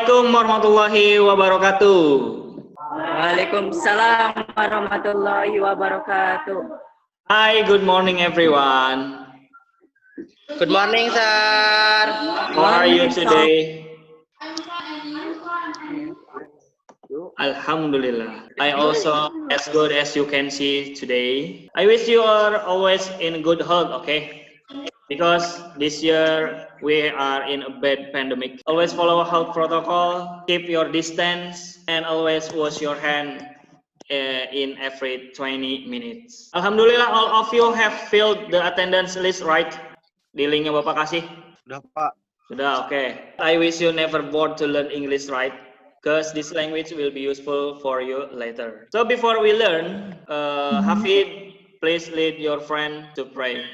Assalamualaikum warahmatullahi wabarakatuh. Waalaikumsalam warahmatullahi wabarakatuh. Hi, good morning everyone. Good morning, sir. How are you today? Alhamdulillah. I also as good as you can see today. I wish you are always in good health, okay? Because this year we are in a bad pandemic. Always follow health protocol, keep your distance, and always wash your hand in every 20 minutes. Alhamdulillah, all of you have filled the attendance list, right? Di linknya Bapak kasih? Sudah, Pak. Sudah, okay. I wish you never bored to learn English, right? Because this language will be useful for you later. So before we learn, Hafid, please lead your friend to pray.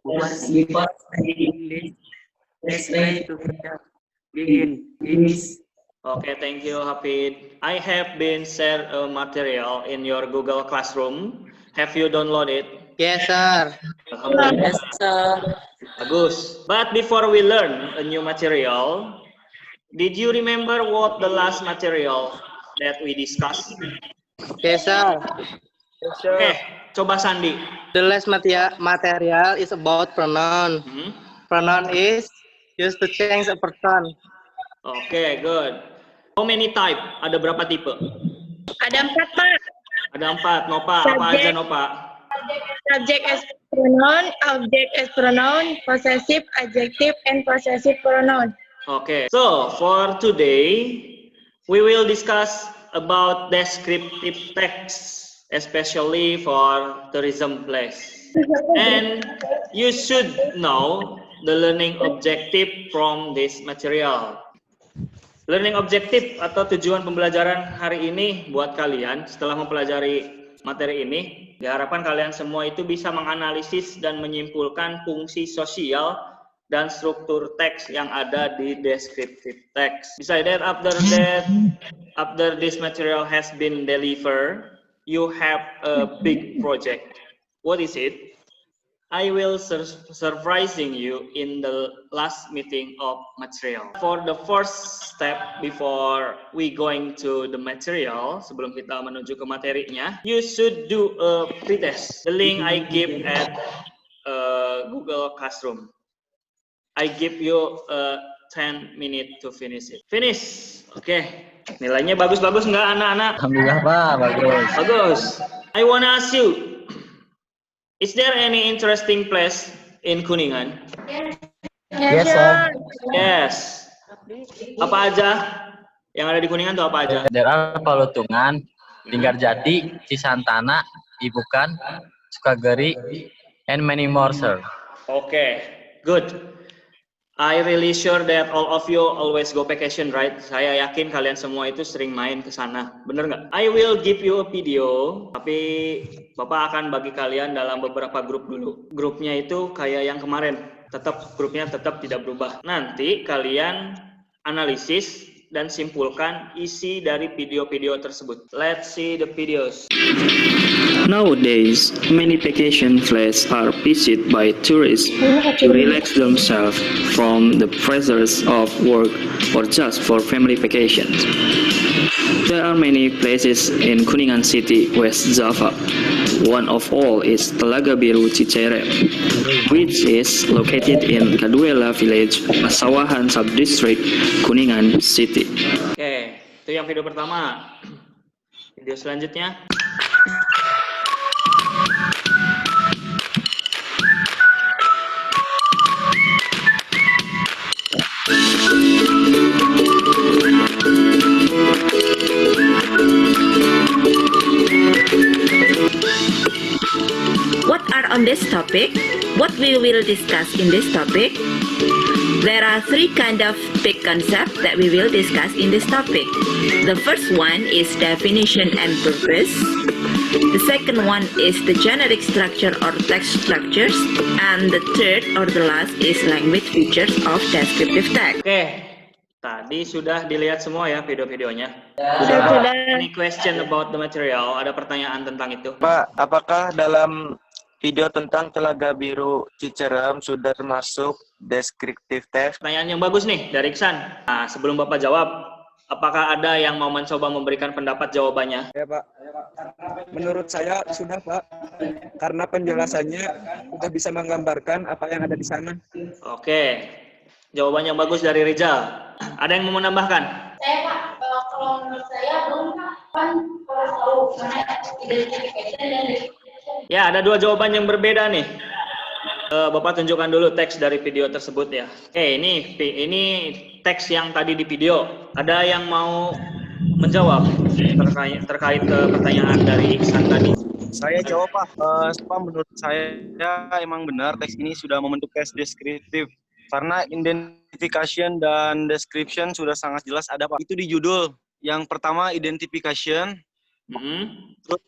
Let's try to begin. Finish. Okay, thank you, Hafid. I have been shared a material in your Google Classroom. Have you downloaded it? Yes, sir. Alhamdulillah. Yes, sir. Bagus. But before we learn a new material, did you remember what the last material that we discussed? Yes, sir. Okay, coba Sandi. The last material is about pronoun. Pronoun is used to change a person. Okay, good. How many type? Ada berapa tipe? Ada 4, Pak. Ada 4. Nova, apa aja Nova? Subject as pronoun, object as pronoun, possessive, adjective, and possessive pronoun. Okay, so for today, we will discuss about descriptive text, especially for tourism place. And you should know the learning objective from this material. Learning objective atau tujuan pembelajaran hari ini buat kalian setelah mempelajari materi ini, diharapkan kalian semua itu bisa menganalisis dan menyimpulkan fungsi sosial dan struktur teks yang ada di descriptive text. Besides that, after this material has been delivered, you have a big project. What is it? I will surprising you in the last meeting of material. For the first step before we going to the material, sebelum kita menuju ke materinya, you should do a pretest. The link I give at Google Classroom. I give you 10 minutes to finish it. Finish. Okay. Nilainya bagus-bagus nggak anak-anak? Alhamdulillah, Pak, bagus. Bagus. I wanna ask you, is there any interesting place in Kuningan? Yes, sir. Yes. Apa aja? Yang ada di Kuningan itu apa aja? Daerah Palutungan, Linggarjati, Cisantana, Ibukan, Sukageri, and many more, sir. Okay, good. I really sure that all of you always go vacation, right? Saya yakin kalian semua itu sering main ke sana. Bener nggak? I will give you a video, tapi Bapak akan bagi kalian dalam beberapa grup dulu. Grupnya itu kayak yang kemarin. Grupnya tetap tidak berubah. Nanti kalian analisis dan simpulkan isi dari video-video tersebut. Let's see the videos. Nowadays, many vacation places are visited by tourists to relax themselves from the pressures of work or just for family vacations. There are many places in Kuningan City, West Java. One of all is Telaga Biru Cicere, which is located in Kaduela Village, Pasawahan Subdistrict, Kuningan City. Oke, itu yang video pertama. Video selanjutnya. What are on this topic? What we will discuss in this topic? There are 3 kind of big concepts that we will discuss in this topic. The first one is definition and purpose. The second one is the generic structure or text structures. And the third or the last is language features of descriptive text. Oke, tadi sudah dilihat semua ya video-videonya. Sudah. Any question about the material? Ada pertanyaan tentang itu? Pak, apakah dalam Video tentang Telaga Biru Cicerem sudah termasuk deskriptif text. Pertanyaan yang bagus nih dari Iksan. Nah, sebelum Bapak jawab, apakah ada yang mau mencoba memberikan pendapat jawabannya? Ya Pak, menurut saya sudah Pak, karena penjelasannya sudah bisa menggambarkan apa yang ada di sana. Oke, jawaban yang bagus dari Rizal. Ada yang mau menambahkan? Saya Pak, kalau menurut saya belum kan harus tahu mana identification dan Ya, ada dua jawaban yang berbeda nih. Bapak tunjukkan dulu teks dari video tersebut ya. Oke, ini teks yang tadi di video. Ada yang mau menjawab terkait pertanyaan dari Iksan tadi? Saya jawab Pak. Menurut saya emang benar teks ini sudah membentuk teks deskriptif. Karena identification dan description sudah sangat jelas ada Pak. Itu di judul. Yang pertama identification, terus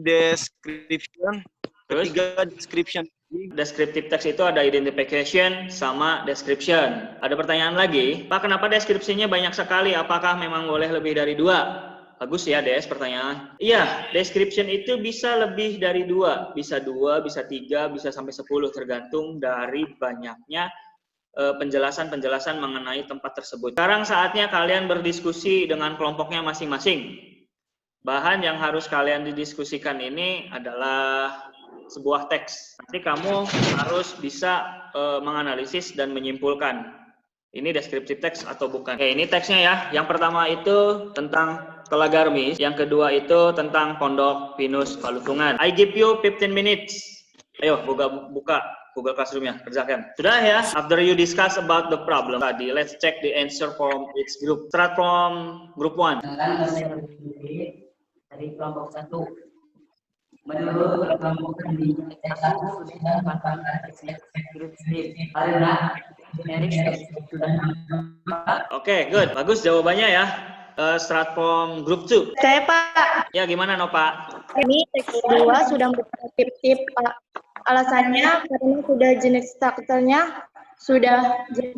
description, ketiga description. Descriptive text itu ada identification sama description. Ada pertanyaan lagi, Pak, kenapa deskripsinya banyak sekali? Apakah memang boleh lebih dari 2? Bagus ya, Des, pertanyaan. Iya, description itu bisa lebih dari 2. Bisa 2, bisa 3, bisa sampai 10, tergantung dari banyaknya penjelasan-penjelasan mengenai tempat tersebut. Sekarang saatnya kalian berdiskusi dengan kelompoknya masing-masing. Bahan yang harus kalian didiskusikan ini adalah sebuah teks. Nanti kamu harus bisa menganalisis dan menyimpulkan ini deskriptif teks atau bukan. Oke, ini teksnya ya. Yang pertama itu tentang Telaga Remis, yang kedua itu tentang Pondok Pinus Palutungan. I give you 15 minutes. Ayo buka Google Classroom ya, kerjakan. Sudah ya? After you discuss about the problem tadi, let's check the answer from each group. Start from group 1. Dari kelompok 1. Menurut kelompok ini, satu sudah merupakan deskriptif karena generik sudah. Oke, good. Bagus jawabannya ya. Start from group 2. Saya Pak, Ya, gimana Nova? ini teks 2 sudah deskriptif Pak. Alasannya karena sudah jenis strukturnya, sudah jenis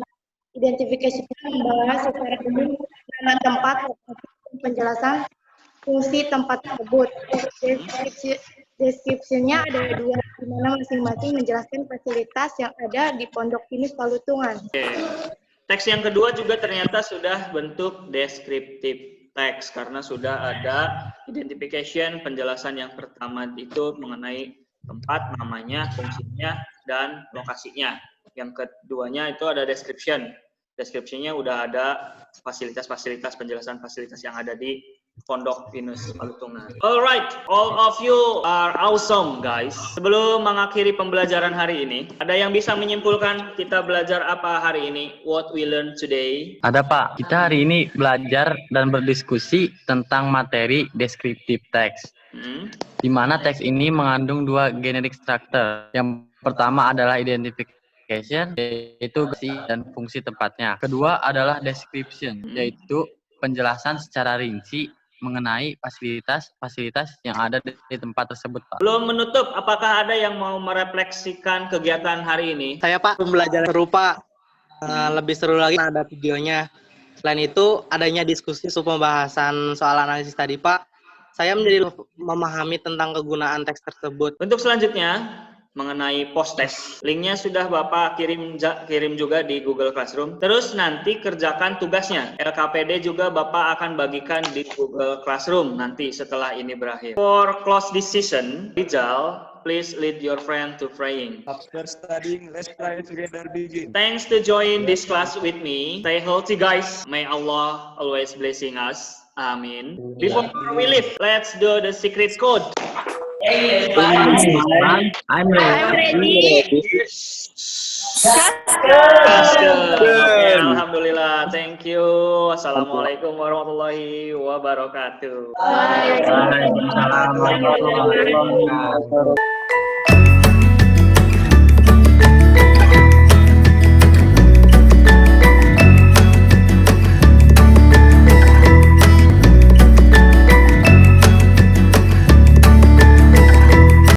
identifikasinya membahas secara umum nama tempat, penjelasan fungsi tempat tersebut. Deskripsinya ada 2, di mana masing-masing menjelaskan fasilitas yang ada di Pondok Pinus Palutungan. Oke. Teks yang kedua juga ternyata sudah bentuk deskriptif teks karena sudah ada identification, penjelasan yang pertama itu mengenai tempat, namanya, fungsinya, dan lokasinya. Yang keduanya itu ada description. Deskripsinya udah ada fasilitas-fasilitas, penjelasan fasilitas yang ada di Pondok Pinus Palutungan. Alright, all of you are awesome guys. Sebelum mengakhiri pembelajaran hari ini, ada yang bisa menyimpulkan kita belajar apa hari ini? What we learn today? Ada Pak, kita hari ini belajar dan berdiskusi tentang materi deskriptif teks. Di mana teks ini mengandung 2 generic structure. Yang pertama adalah identification, yaitu dan fungsi tempatnya. Kedua adalah description, yaitu penjelasan secara rinci mengenai fasilitas yang ada di tempat tersebut, Pak. Belum menutup, apakah ada yang mau merefleksikan kegiatan hari ini? Saya Pak, pembelajaran serupa. Lebih seru lagi ada videonya. Selain itu, adanya diskusi pembahasan soal analisis tadi Pak. Saya menjadi memahami tentang kegunaan teks tersebut. Untuk selanjutnya, mengenai post test. Linknya sudah Bapak kirim juga di Google Classroom. Terus nanti kerjakan tugasnya. LKPD juga Bapak akan bagikan di Google Classroom nanti setelah ini berakhir. For close decision, Rizal, please lead your friend to praying. After studying, let's pray together begin. Thanks to join this class with me. Stay healthy guys. May Allah always blessing us. Amin. Before we leave, let's do the secret code. I'm ready. Alhamdulillah, thank you. Assalamualaikum warahmatullahi wabarakatuh. Waalaikumsalam warahmatullahi wabarakatuh.